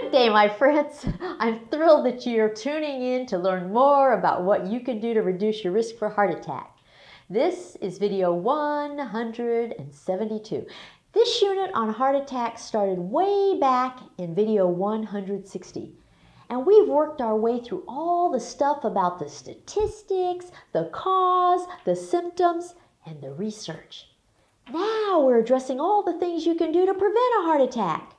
Good day, my friends. I'm thrilled that you're tuning in to learn more about what you can do to reduce your risk for heart attack. This is video 172. This unit on heart attack started way back in video 160. And we've worked our way through all the stuff about the statistics, the cause, the symptoms, and the research. Now we're addressing all the things you can do to prevent a heart attack.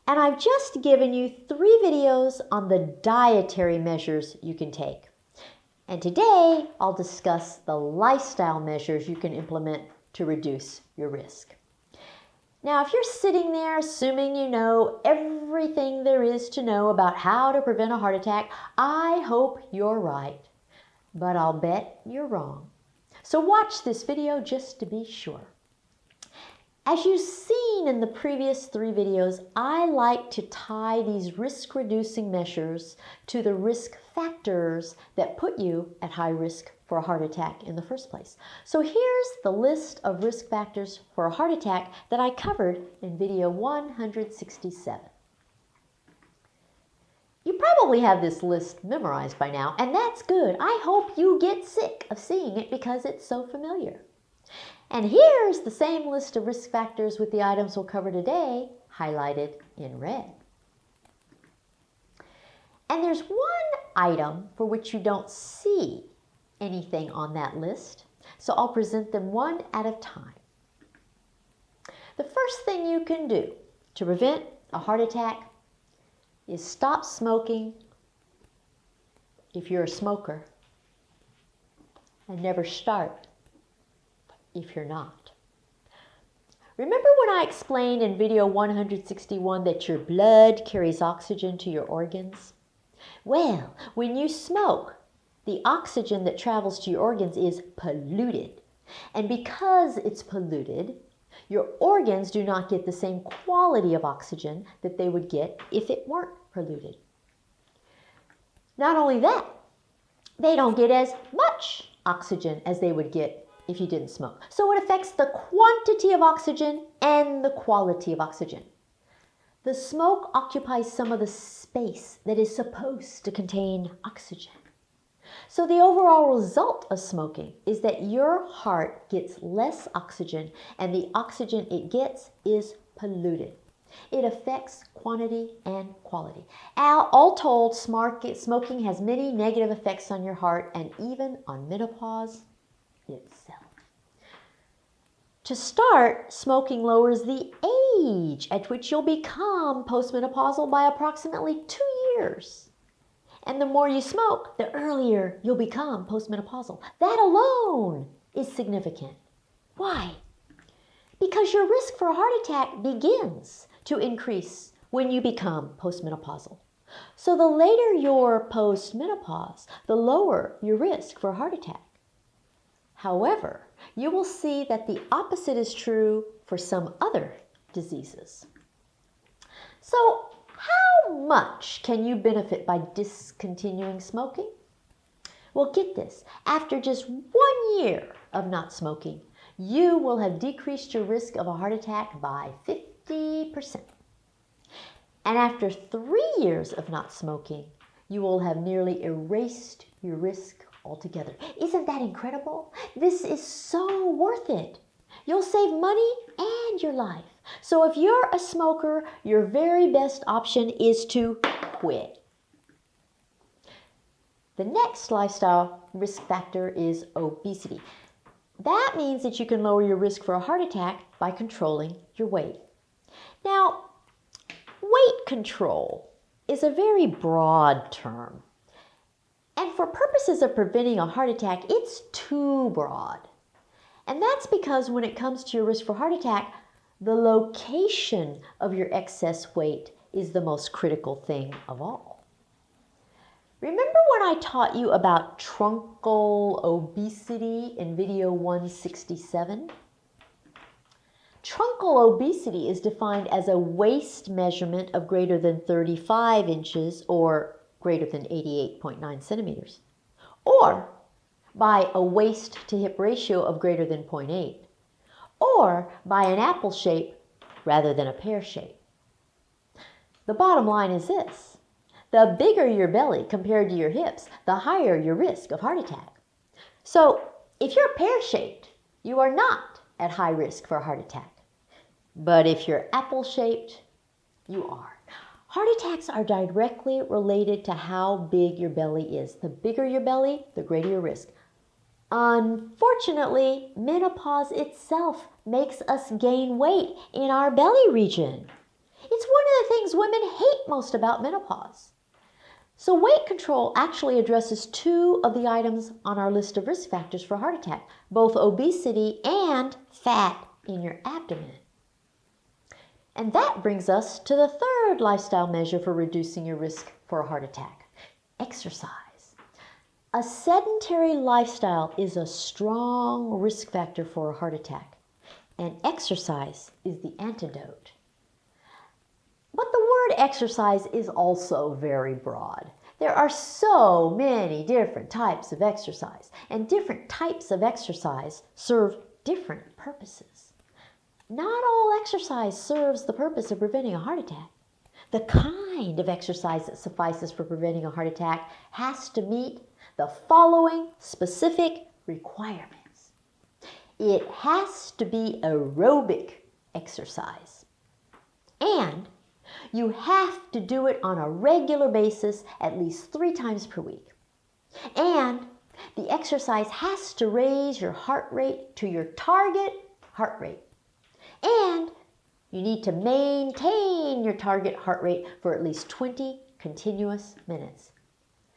And I've just given you 3 videos on the dietary measures you can take. And today I'll discuss the lifestyle measures you can implement to reduce your risk. Now, if you're sitting there assuming you know everything there is to know about how to prevent a heart attack, I hope you're right. But I'll bet you're wrong. So watch this video just to be sure. As you've seen in the previous 3 videos, I like to tie these risk-reducing measures to the risk factors that put you at high risk for a heart attack in the first place. So here's the list of risk factors for a heart attack that I covered in video 167. You probably have this list memorized by now, and that's good. I hope you get sick of seeing it because it's so familiar. And here's the same list of risk factors with the items we'll cover today, highlighted in red. And there's one item for which you don't see anything on that list, so I'll present them one at a time. The first thing you can do to prevent a heart attack is stop smoking if you're a smoker, and never start if you're not. Remember when I explained in video 161 that your blood carries oxygen to your organs? Well, when you smoke, the oxygen that travels to your organs is polluted. And because it's polluted, your organs do not get the same quality of oxygen that they would get if it weren't polluted. Not only that, they don't get as much oxygen as they would get if you didn't smoke. So it affects the quantity of oxygen and the quality of oxygen. The smoke occupies some of the space that is supposed to contain oxygen. So the overall result of smoking is that your heart gets less oxygen, and the oxygen it gets is polluted. It affects quantity and quality. All told, smoking has many negative effects on your heart and even on menopause itself. To start, smoking lowers the age at which you'll become postmenopausal by approximately 2 years. And the more you smoke, the earlier you'll become postmenopausal. That alone is significant. Why? Because your risk for a heart attack begins to increase when you become postmenopausal. So the later you're postmenopause, the lower your risk for a heart attack. However, you will see that the opposite is true for some other diseases. So, how much can you benefit by discontinuing smoking? Well, get this. After just 1 year of not smoking, you will have decreased your risk of a heart attack by 50%. And after 3 years of not smoking, you will have nearly erased your risk altogether. Isn't that incredible? This is so worth it. You'll save money and your life. So if you're a smoker, your very best option is to quit. The next lifestyle risk factor is obesity. That means that you can lower your risk for a heart attack by controlling your weight. Now, weight control is a very broad term. And for purposes of preventing a heart attack, it's too broad. And that's because when it comes to your risk for heart attack, the location of your excess weight is the most critical thing of all. Remember when I taught you about truncal obesity in video 167? Truncal obesity is defined as a waist measurement of greater than 35 inches or greater than 88.9 centimeters, or by a waist to hip ratio of greater than 0.8, or by an apple shape rather than a pear shape. The bottom line is this: the bigger your belly compared to your hips, the higher your risk of heart attack. So if you're pear-shaped, you are not at high risk for a heart attack. But if you're apple-shaped, you are. Heart attacks are directly related to how big your belly is. The bigger your belly, the greater your risk. Unfortunately, menopause itself makes us gain weight in our belly region. It's one of the things women hate most about menopause. So weight control actually addresses two of the items on our list of risk factors for heart attack, both obesity and fat in your abdomen. And that brings us to the third lifestyle measure for reducing your risk for a heart attack: exercise. A sedentary lifestyle is a strong risk factor for a heart attack, and exercise is the antidote. But the word exercise is also very broad. There are so many different types of exercise, and different types of exercise serve different purposes. Not all exercise serves the purpose of preventing a heart attack. The kind of exercise that suffices for preventing a heart attack has to meet the following specific requirements. It has to be aerobic exercise, and you have to do it on a regular basis at least 3 times per week. And the exercise has to raise your heart rate to your target heart rate. And you need to maintain your target heart rate for at least 20 continuous minutes.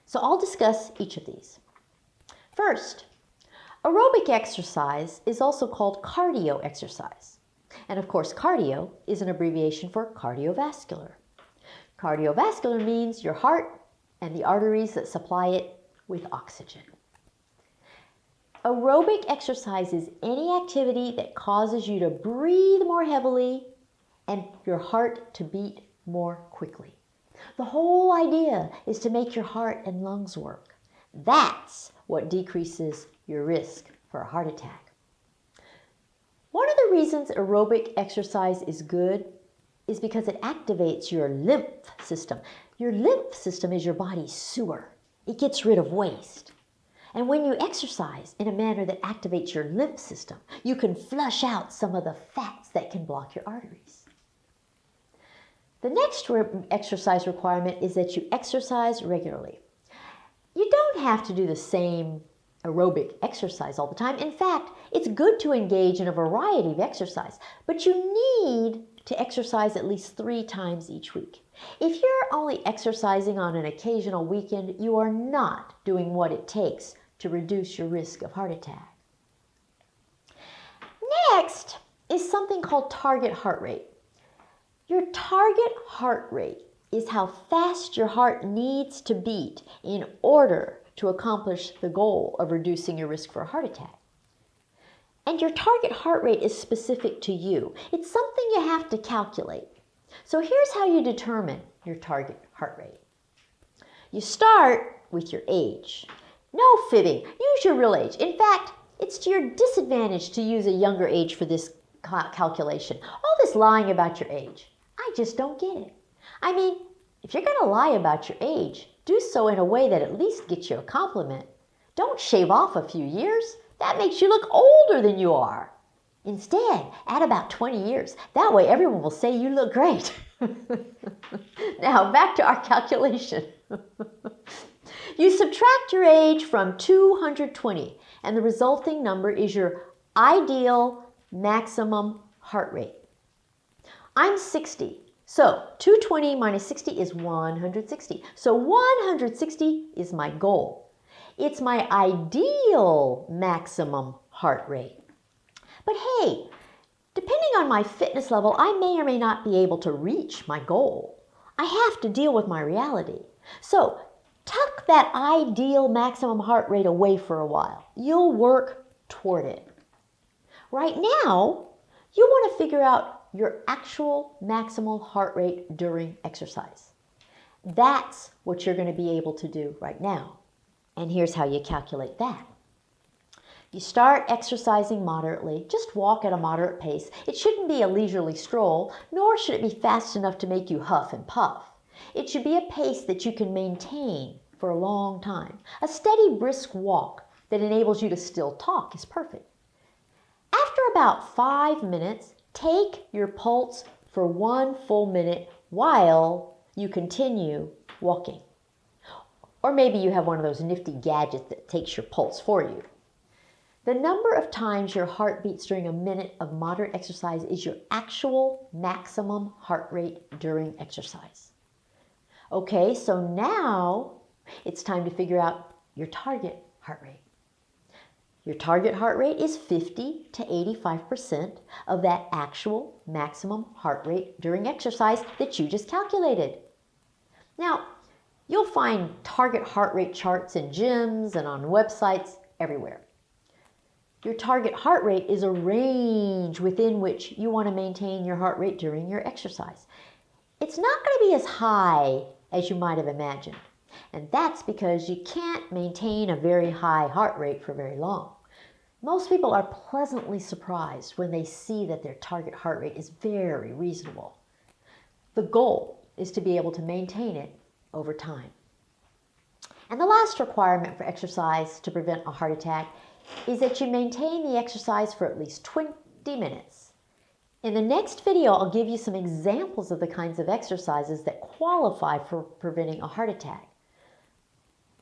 So I'll discuss each of these. First, aerobic exercise is also called cardio exercise. And of course, cardio is an abbreviation for cardiovascular. Cardiovascular means your heart and the arteries that supply it with oxygen. Aerobic exercise is any activity that causes you to breathe more heavily and your heart to beat more quickly. The whole idea is to make your heart and lungs work. That's what decreases your risk for a heart attack. One of the reasons aerobic exercise is good is because it activates your lymph system. Your lymph system is your body's sewer. It gets rid of waste. And when you exercise in a manner that activates your lymph system, you can flush out some of the fats that can block your arteries. The next exercise requirement is that you exercise regularly. You don't have to do the same aerobic exercise all the time. In fact, it's good to engage in a variety of exercise, but you need to exercise at least 3 times each week. If you're only exercising on an occasional weekend, you are not doing what it takes to reduce your risk of heart attack. Next is something called target heart rate. Your target heart rate is how fast your heart needs to beat in order to accomplish the goal of reducing your risk for a heart attack. And your target heart rate is specific to you. It's something you have to calculate. So here's how you determine your target heart rate. You start with your age. No fibbing. Use your real age. In fact, it's to your disadvantage to use a younger age for this calculation. All this lying about your age, I just don't get it. I mean, if you're going to lie about your age, do so in a way that at least gets you a compliment. Don't shave off a few years. That makes you look older than you are. Instead, add about 20 years. That way everyone will say you look great. Now, back to our calculation. You subtract your age from 220, and the resulting number is your ideal maximum heart rate. I'm 60, so 220 minus 60 is 160. So 160 is my goal. It's my ideal maximum heart rate. But hey, depending on my fitness level, I may or may not be able to reach my goal. I have to deal with my reality. So tuck that ideal maximum heart rate away for a while. You'll work toward it. Right now, you want to figure out your actual maximal heart rate during exercise. That's what you're going to be able to do right now. And here's how you calculate that. You start exercising moderately. Just walk at a moderate pace. It shouldn't be a leisurely stroll, nor should it be fast enough to make you huff and puff. It should be a pace that you can maintain for a long time. A steady, brisk walk that enables you to still talk is perfect. After about 5 minutes, take your pulse for 1 full minute while you continue walking. Or maybe you have one of those nifty gadgets that takes your pulse for you. The number of times your heart beats during a minute of moderate exercise is your actual maximum heart rate during exercise. Okay, so now it's time to figure out your target heart rate. Your target heart rate is 50 to 85% of that actual maximum heart rate during exercise that you just calculated. Now, you'll find target heart rate charts in gyms and on websites everywhere. Your target heart rate is a range within which you want to maintain your heart rate during your exercise. It's not going to be as high as you might have imagined, and that's because you can't maintain a very high heart rate for very long. Most people are pleasantly surprised when they see that their target heart rate is very reasonable. The goal is to be able to maintain it over time. And the last requirement for exercise to prevent a heart attack is that you maintain the exercise for at least 20 minutes. In the next video, I'll give you some examples of the kinds of exercises that qualify for preventing a heart attack.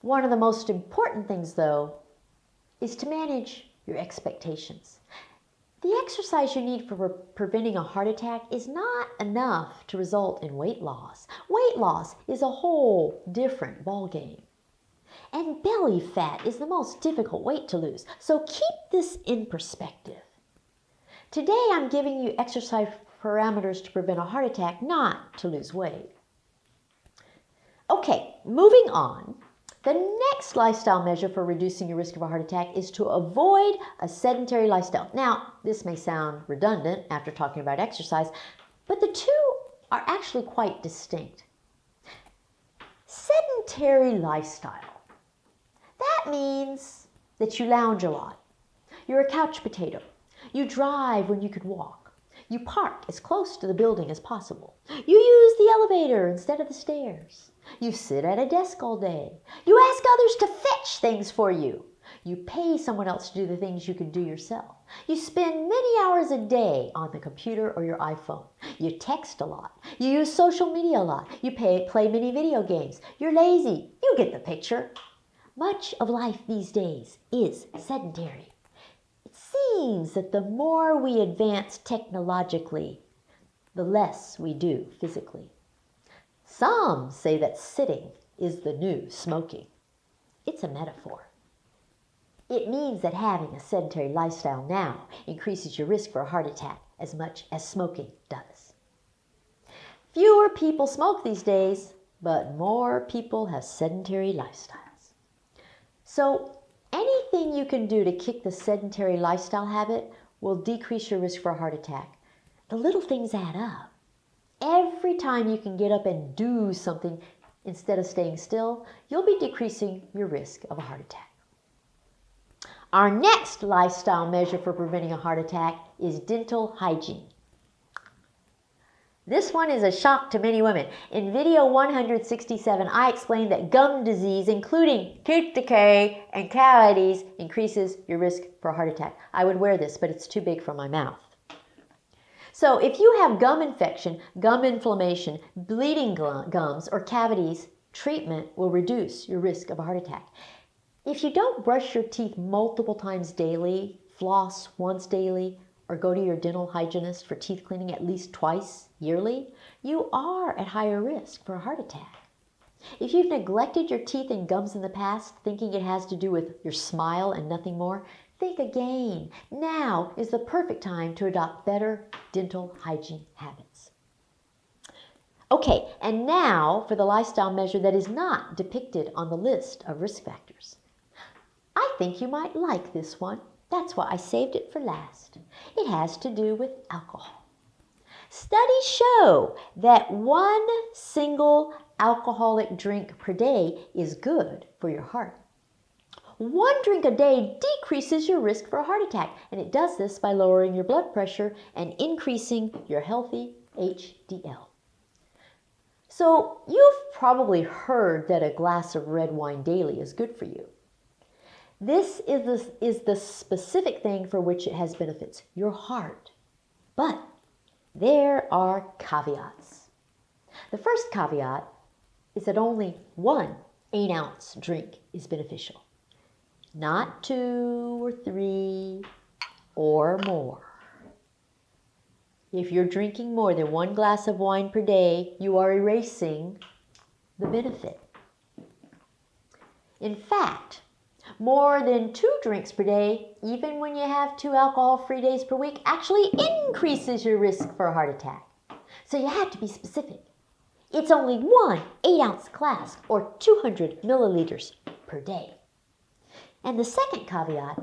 One of the most important things, though, is to manage your expectations. The exercise you need for preventing a heart attack is not enough to result in weight loss. Weight loss is a whole different ballgame. And belly fat is the most difficult weight to lose. So keep this in perspective. Today I'm giving you exercise parameters to prevent a heart attack, not to lose weight. Okay, moving on. The next lifestyle measure for reducing your risk of a heart attack is to avoid a sedentary lifestyle. Now, this may sound redundant after talking about exercise, but the two are actually quite distinct. Sedentary lifestyle. That means that you lounge a lot. You're a couch potato. You drive when you could walk. You park as close to the building as possible. You use the elevator instead of the stairs. You sit at a desk all day. You ask others to fetch things for you. You pay someone else to do the things you could do yourself. You spend many hours a day on the computer or your iPhone. You text a lot. You use social media a lot. You play many video games. You're lazy. You get the picture. Much of life these days is sedentary. It seems that the more we advance technologically, the less we do physically. Some say that sitting is the new smoking. It's a metaphor. It means that having a sedentary lifestyle now increases your risk for a heart attack as much as smoking does. Fewer people smoke these days, but more people have sedentary lifestyles. So anything you can do to kick the sedentary lifestyle habit will decrease your risk for a heart attack. The little things add up. Every time you can get up and do something instead of staying still, you'll be decreasing your risk of a heart attack. Our next lifestyle measure for preventing a heart attack is dental hygiene. This one is a shock to many women. In video 167, I explained that gum disease, including tooth decay and cavities, increases your risk for a heart attack. I would wear this, but it's too big for my mouth. So if you have gum infection, gum inflammation, bleeding gums, or cavities, treatment will reduce your risk of a heart attack. If you don't brush your teeth multiple times daily, floss once daily, or go to your dental hygienist for teeth cleaning at least twice yearly, you are at higher risk for a heart attack. If you've neglected your teeth and gums in the past, thinking it has to do with your smile and nothing more, think again. Now is the perfect time to adopt better dental hygiene habits. Okay, and now for the lifestyle measure that is not depicted on the list of risk factors. I think you might like this one. That's why I saved it for last. It has to do with alcohol. Studies show that 1 single alcoholic drink per day is good for your heart. 1 drink a day decreases your risk for a heart attack, and it does this by lowering your blood pressure and increasing your healthy HDL. So you've probably heard that a glass of red wine daily is good for you. This is the specific thing for which it has benefits, your heart. But there are caveats. The first caveat is that only 1 8-ounce drink is beneficial, not 2 or 3 or more. If you're drinking more than 1 glass of wine per day, you are erasing the benefit. In fact, more than 2 drinks per day, even when you have 2 alcohol-free days per week, actually increases your risk for a heart attack. So you have to be specific. It's only 1 8-ounce glass, or 200 milliliters per day. And the second caveat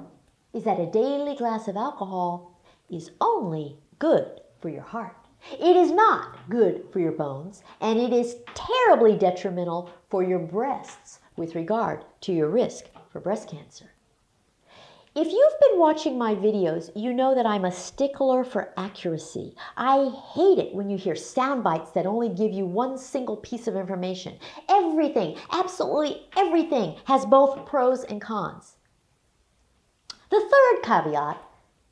is that a daily glass of alcohol is only good for your heart. It is not good for your bones, and it is terribly detrimental for your breasts with regard to your risk for breast cancer. If you've been watching my videos, you know that I'm a stickler for accuracy. I hate it when you hear sound bites that only give you 1 single piece of information. Everything, absolutely everything, has both pros and cons. The third caveat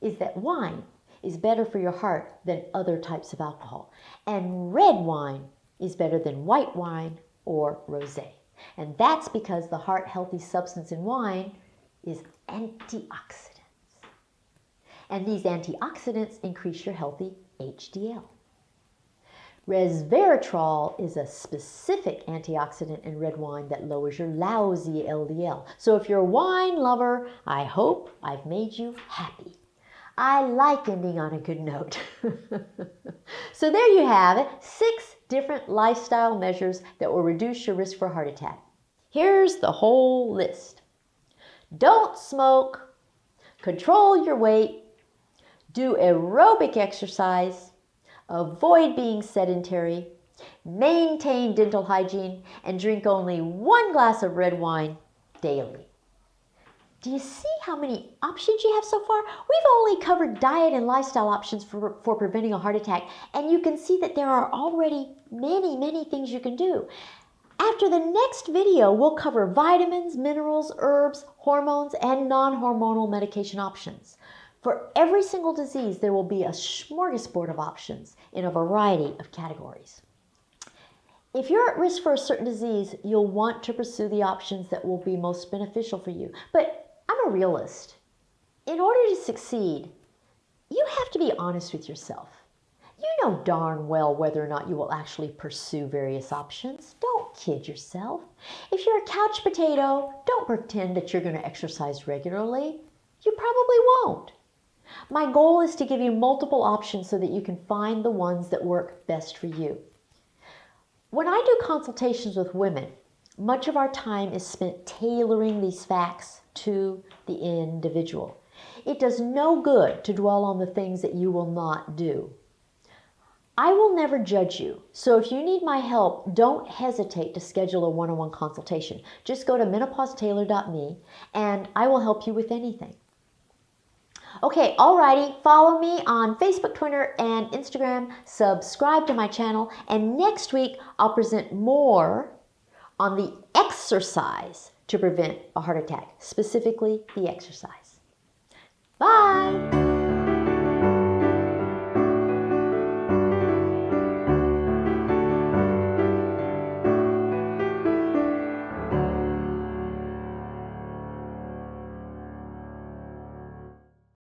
is that wine is better for your heart than other types of alcohol, and red wine is better than white wine or rosé. And that's because the heart-healthy substance in wine is antioxidants. And these antioxidants increase your healthy HDL. Resveratrol is a specific antioxidant in red wine that lowers your lousy LDL. So if you're a wine lover, I hope I've made you happy. I like ending on a good note. So there you have it, 6 different lifestyle measures that will reduce your risk for a heart attack. Here's the whole list. Don't smoke, control your weight, do aerobic exercise, avoid being sedentary, maintain dental hygiene, and drink only 1 glass of red wine daily. Do you see how many options you have so far? We've only covered diet and lifestyle options for preventing a heart attack, and you can see that there are already many, many things you can do. After the next video, we'll cover vitamins, minerals, herbs, hormones, and non-hormonal medication options. For every single disease, there will be a smorgasbord of options in a variety of categories. If you're at risk for a certain disease, you'll want to pursue the options that will be most beneficial for you. But I'm a realist. In order to succeed, you have to be honest with yourself. You know darn well whether or not you will actually pursue various options. Don't kid yourself. If you're a couch potato, don't pretend that you're going to exercise regularly. You probably won't. My goal is to give you multiple options so that you can find the ones that work best for you. When I do consultations with women, much of our time is spent tailoring these facts to the individual. It does no good to dwell on the things that you will not do. I will never judge you, so if you need my help, don't hesitate to schedule a one-on-one consultation. Just go to menopausetailor.me and I will help you with anything. Okay, alrighty, follow me on Facebook, Twitter, and Instagram, subscribe to my channel, and next week I'll present more on the exercise to prevent a heart attack, specifically the exercise. Bye!